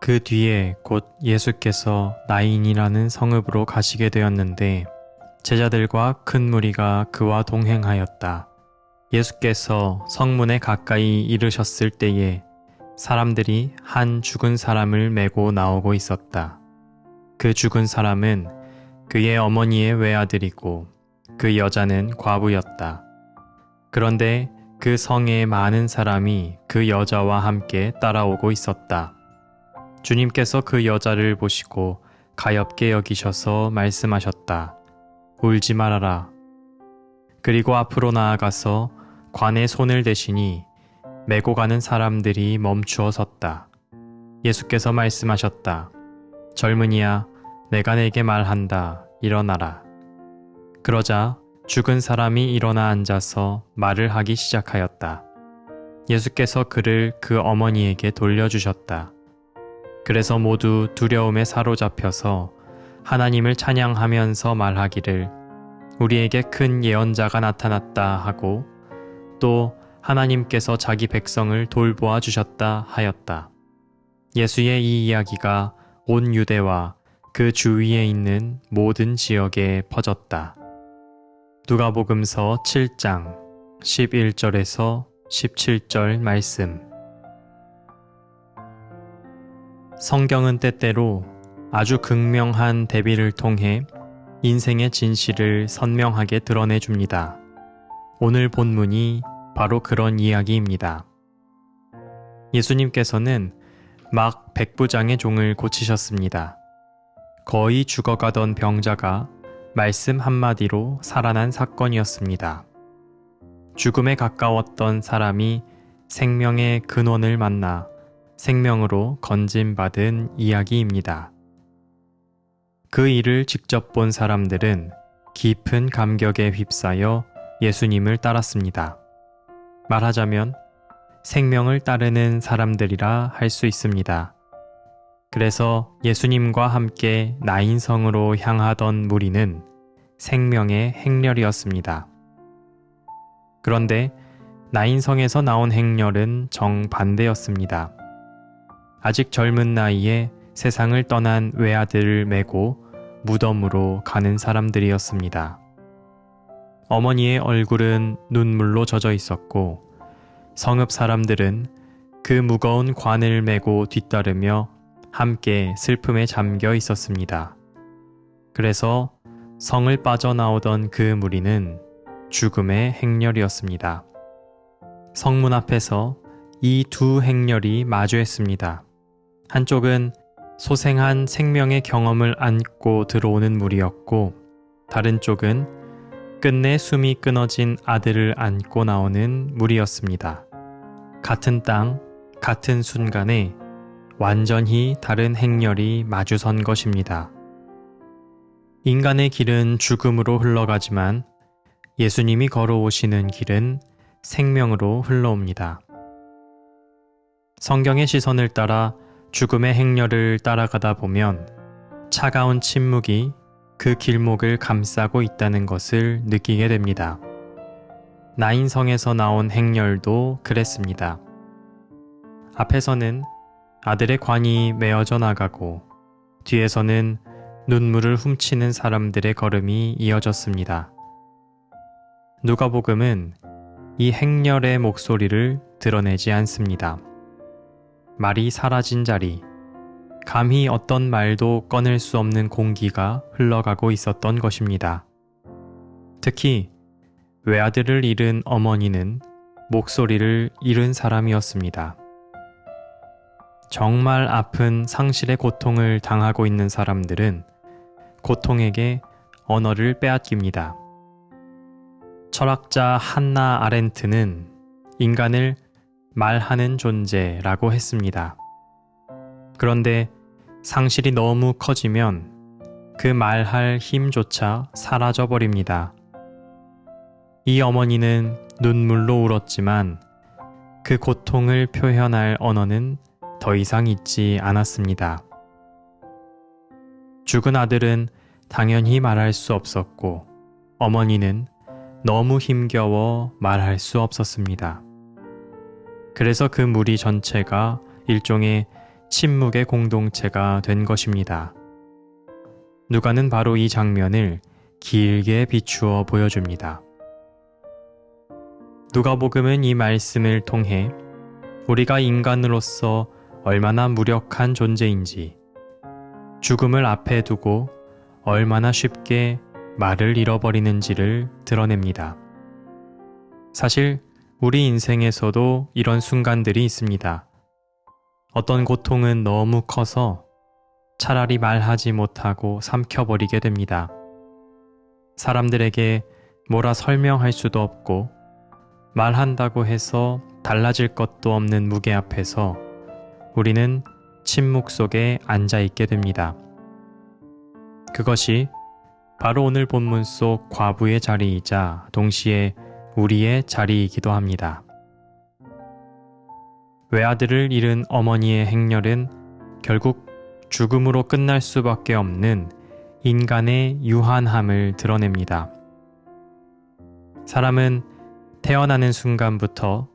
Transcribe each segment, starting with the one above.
그 뒤에 곧 예수께서 나인이라는 성읍으로 가시게 되었는데 제자들과 큰 무리가 그와 동행하였다. 예수께서 성문에 가까이 이르셨을 때에 사람들이 한 죽은 사람을 메고 나오고 있었다. 그 죽은 사람은 그의 어머니의 외아들이고 그 여자는 과부였다. 그런데 그 성에 많은 사람이 그 여자와 함께 따라오고 있었다. 주님께서 그 여자를 보시고 가엾게 여기셔서 말씀하셨다. 울지 말아라. 그리고 앞으로 나아가서 관에 손을 대시니 메고 가는 사람들이 멈추어 섰다. 예수께서 말씀하셨다. 젊은이야, 내가 내게 말한다. 일어나라. 그러자 죽은 사람이 일어나 앉아서 말을 하기 시작하였다. 예수께서 그를 그 어머니에게 돌려주셨다. 그래서 모두 두려움에 사로잡혀서 하나님을 찬양하면서 말하기를 우리에게 큰 예언자가 나타났다 하고 또 하나님께서 자기 백성을 돌보아 주셨다 하였다. 예수의 이 이야기가 온 유대와 그 주위에 있는 모든 지역에 퍼졌다. 누가복음서 7장 11절에서 17절 말씀. 성경은 때때로 아주 극명한 대비를 통해 인생의 진실을 선명하게 드러내줍니다. 오늘 본문이 바로 그런 이야기입니다. 예수님께서는 막 백부장의 종을 고치셨습니다. 거의 죽어가던 병자가 말씀 한마디로 살아난 사건이었습니다. 죽음에 가까웠던 사람이 생명의 근원을 만나 생명으로 건짐받은 이야기입니다. 그 일을 직접 본 사람들은 깊은 감격에 휩싸여 예수님을 따랐습니다. 말하자면 생명을 따르는 사람들이라 할 수 있습니다. 그래서 예수님과 함께 나인성으로 향하던 무리는 생명의 행렬이었습니다. 그런데 나인성에서 나온 행렬은 정반대였습니다. 아직 젊은 나이에 세상을 떠난 외아들을 메고 무덤으로 가는 사람들이었습니다. 어머니의 얼굴은 눈물로 젖어 있었고 성읍 사람들은 그 무거운 관을 메고 뒤따르며 함께 슬픔에 잠겨 있었습니다. 그래서 성을 빠져나오던 그 무리는 죽음의 행렬이었습니다. 성문 앞에서 이 두 행렬이 마주했습니다. 한쪽은 소생한 생명의 경험을 안고 들어오는 무리였고 다른 쪽은 끝내 숨이 끊어진 아들을 안고 나오는 무리였습니다. 같은 땅, 같은 순간에 완전히 다른 행렬이 마주선 것입니다. 인간의 길은 죽음으로 흘러가지만 예수님이 걸어오시는 길은 생명으로 흘러옵니다. 성경의 시선을 따라 죽음의 행렬을 따라가다 보면 차가운 침묵이 그 길목을 감싸고 있다는 것을 느끼게 됩니다. 나인성에서 나온 행렬도 그랬습니다. 앞에서는 아들의 관이 메어져 나가고 뒤에서는 눈물을 훔치는 사람들의 걸음이 이어졌습니다. 누가복음은 이 행렬의 목소리를 드러내지 않습니다. 말이 사라진 자리, 감히 어떤 말도 꺼낼 수 없는 공기가 흘러가고 있었던 것입니다. 특히 외아들을 잃은 어머니는 목소리를 잃은 사람이었습니다. 정말 아픈 상실의 고통을 당하고 있는 사람들은 고통에게 언어를 빼앗깁니다. 철학자 한나 아렌트는 인간을 말하는 존재라고 했습니다. 그런데 상실이 너무 커지면 그 말할 힘조차 사라져버립니다. 이 어머니는 눈물로 울었지만 그 고통을 표현할 언어는 더 이상 있지 않았습니다. 죽은 아들은 당연히 말할 수 없었고 어머니는 너무 힘겨워 말할 수 없었습니다. 그래서 그 무리 전체가 일종의 침묵의 공동체가 된 것입니다. 누가는 바로 이 장면을 길게 비추어 보여줍니다. 누가복음은 이 말씀을 통해 우리가 인간으로서 얼마나 무력한 존재인지, 죽음을 앞에 두고 얼마나 쉽게 말을 잃어버리는지를 드러냅니다. 사실 우리 인생에서도 이런 순간들이 있습니다. 어떤 고통은 너무 커서 차라리 말하지 못하고 삼켜버리게 됩니다. 사람들에게 뭐라 설명할 수도 없고 말한다고 해서 달라질 것도 없는 무게 앞에서 우리는 침묵 속에 앉아 있게 됩니다. 그것이 바로 오늘 본문 속 과부의 자리이자 동시에 우리의 자리이기도 합니다. 외아들을 잃은 어머니의 행렬은 결국 죽음으로 끝날 수밖에 없는 인간의 유한함을 드러냅니다. 사람은 태어나는 순간부터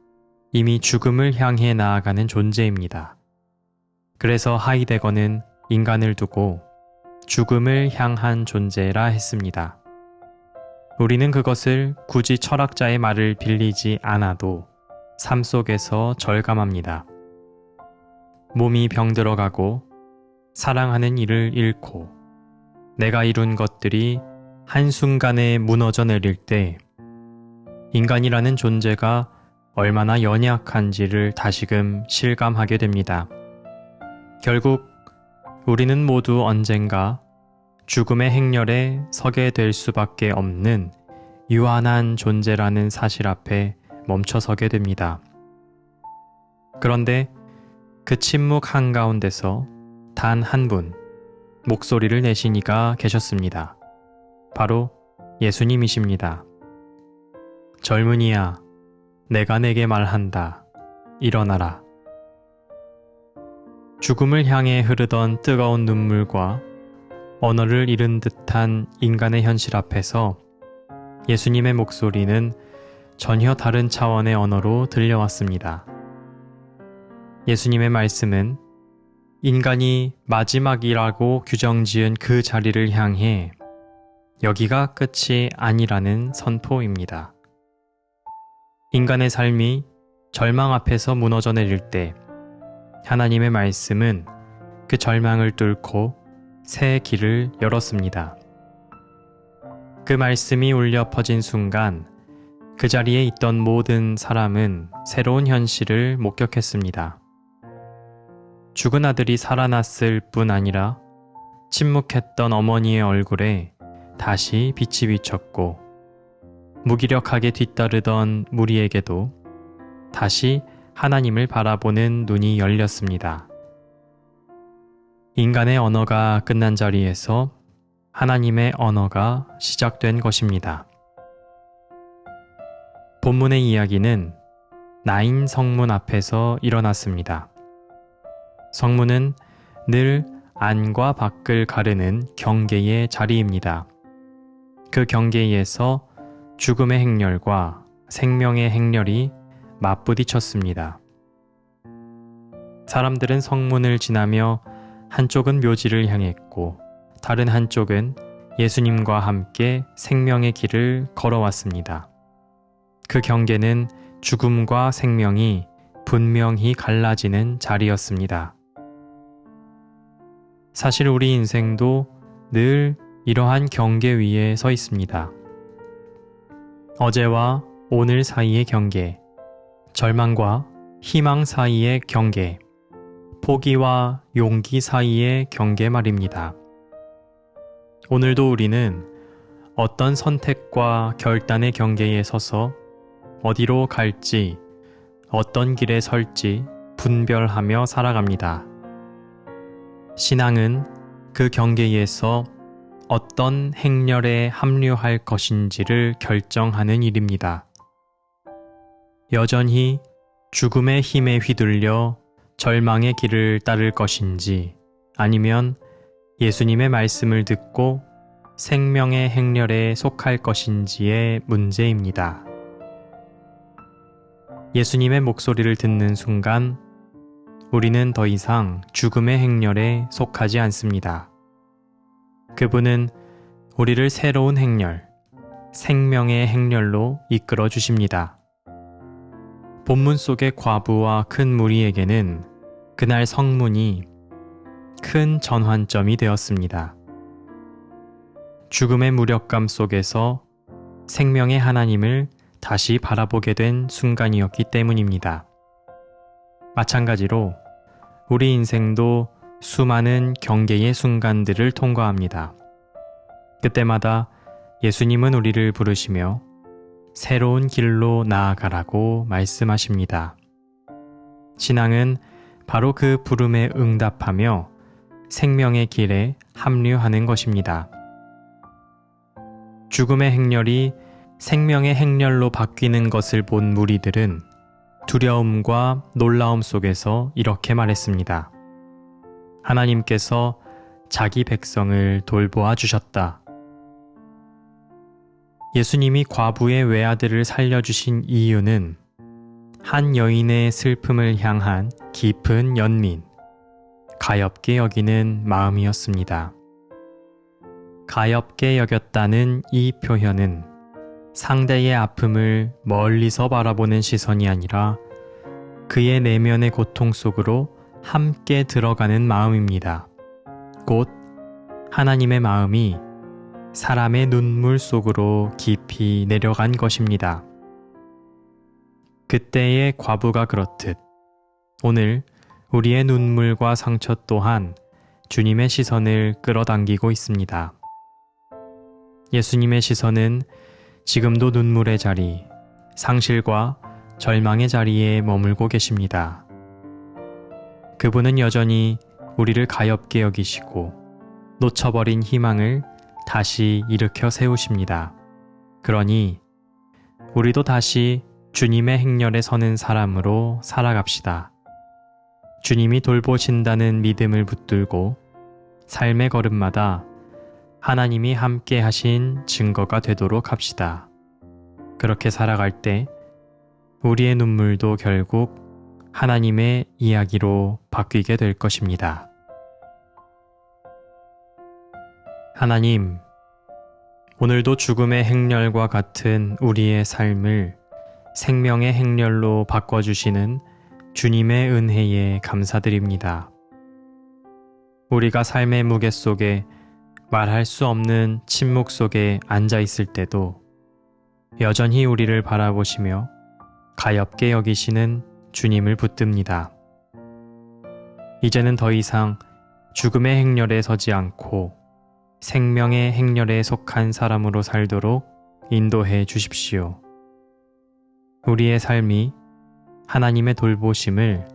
이미 죽음을 향해 나아가는 존재입니다. 그래서 하이데거는 인간을 두고 죽음을 향한 존재라 했습니다. 우리는 그것을 굳이 철학자의 말을 빌리지 않아도 삶 속에서 절감합니다. 몸이 병들어가고 사랑하는 이를 잃고 내가 이룬 것들이 한순간에 무너져 내릴 때 인간이라는 존재가 얼마나 연약한지를 다시금 실감하게 됩니다. 결국 우리는 모두 언젠가 죽음의 행렬에 서게 될 수밖에 없는 유한한 존재라는 사실 앞에 멈춰서게 됩니다. 그런데 그 침묵 한가운데서 단 한 분 목소리를 내신 이가 계셨습니다. 바로 예수님이십니다. 젊은이야, 내가 내게 말한다. 일어나라. 죽음을 향해 흐르던 뜨거운 눈물과 언어를 잃은 듯한 인간의 현실 앞에서 예수님의 목소리는 전혀 다른 차원의 언어로 들려왔습니다. 예수님의 말씀은 인간이 마지막이라고 규정지은 그 자리를 향해 여기가 끝이 아니라는 선포입니다. 인간의 삶이 절망 앞에서 무너져 내릴 때 하나님의 말씀은 그 절망을 뚫고 새 길을 열었습니다. 그 말씀이 울려 퍼진 순간 그 자리에 있던 모든 사람은 새로운 현실을 목격했습니다. 죽은 아들이 살아났을 뿐 아니라 침묵했던 어머니의 얼굴에 다시 빛이 비쳤고 무기력하게 뒤따르던 무리에게도 다시 하나님을 바라보는 눈이 열렸습니다. 인간의 언어가 끝난 자리에서 하나님의 언어가 시작된 것입니다. 본문의 이야기는 나인 성문 앞에서 일어났습니다. 성문은 늘 안과 밖을 가르는 경계의 자리입니다. 그 경계에서 죽음의 행렬과 생명의 행렬이 맞부딪혔습니다. 사람들은 성문을 지나며 한쪽은 묘지를 향했고 다른 한쪽은 예수님과 함께 생명의 길을 걸어왔습니다. 그 경계는 죽음과 생명이 분명히 갈라지는 자리였습니다. 사실 우리 인생도 늘 이러한 경계 위에 서 있습니다. 어제와 오늘 사이의 경계, 절망과 희망 사이의 경계, 포기와 용기 사이의 경계 말입니다. 오늘도 우리는 어떤 선택과 결단의 경계에 서서 어디로 갈지, 어떤 길에 설지 분별하며 살아갑니다. 신앙은 그 경계에서 어떤 행렬에 합류할 것인지를 결정하는 일입니다. 여전히 죽음의 힘에 휘둘려 절망의 길을 따를 것인지 아니면 예수님의 말씀을 듣고 생명의 행렬에 속할 것인지의 문제입니다. 예수님의 목소리를 듣는 순간 우리는 더 이상 죽음의 행렬에 속하지 않습니다. 그분은 우리를 새로운 행렬, 생명의 행렬로 이끌어 주십니다. 본문 속의 과부와 큰 무리에게는 그날 성문이 큰 전환점이 되었습니다. 죽음의 무력감 속에서 생명의 하나님을 다시 바라보게 된 순간이었기 때문입니다. 마찬가지로 우리 인생도 수많은 경계의 순간들을 통과합니다. 그때마다 예수님은 우리를 부르시며 새로운 길로 나아가라고 말씀하십니다. 신앙은 바로 그 부름에 응답하며 생명의 길에 합류하는 것입니다. 죽음의 행렬이 생명의 행렬로 바뀌는 것을 본 무리들은 두려움과 놀라움 속에서 이렇게 말했습니다. 하나님께서 자기 백성을 돌보아 주셨다. 예수님이 과부의 외아들을 살려주신 이유는 한 여인의 슬픔을 향한 깊은 연민, 가엾게 여기는 마음이었습니다. 가엾게 여겼다는 이 표현은 상대의 아픔을 멀리서 바라보는 시선이 아니라 그의 내면의 고통 속으로 함께 들어가는 마음입니다. 곧 하나님의 마음이 사람의 눈물 속으로 깊이 내려간 것입니다. 그때의 과부가 그렇듯 오늘 우리의 눈물과 상처 또한 주님의 시선을 끌어당기고 있습니다. 예수님의 시선은 지금도 눈물의 자리, 상실과 절망의 자리에 머물고 계십니다. 그분은 여전히 우리를 가엾게 여기시고 놓쳐버린 희망을 다시 일으켜 세우십니다. 그러니 우리도 다시 주님의 행렬에 서는 사람으로 살아갑시다. 주님이 돌보신다는 믿음을 붙들고 삶의 걸음마다 하나님이 함께 하신 증거가 되도록 합시다. 그렇게 살아갈 때 우리의 눈물도 결국 하나님의 이야기로 바뀌게 될 것입니다. 하나님, 오늘도 죽음의 행렬과 같은 우리의 삶을 생명의 행렬로 바꿔주시는 주님의 은혜에 감사드립니다. 우리가 삶의 무게 속에 말할 수 없는 침묵 속에 앉아 있을 때도 여전히 우리를 바라보시며 가엾게 여기시는 주님을 붙듭니다. 이제는 더 이상 죽음의 행렬에 서지 않고 생명의 행렬에 속한 사람으로 살도록 인도해 주십시오. 우리의 삶이 하나님의 돌보심을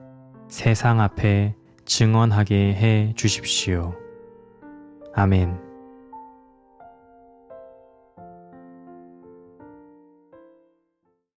세상 앞에 증언하게 해 주십시오. 아멘.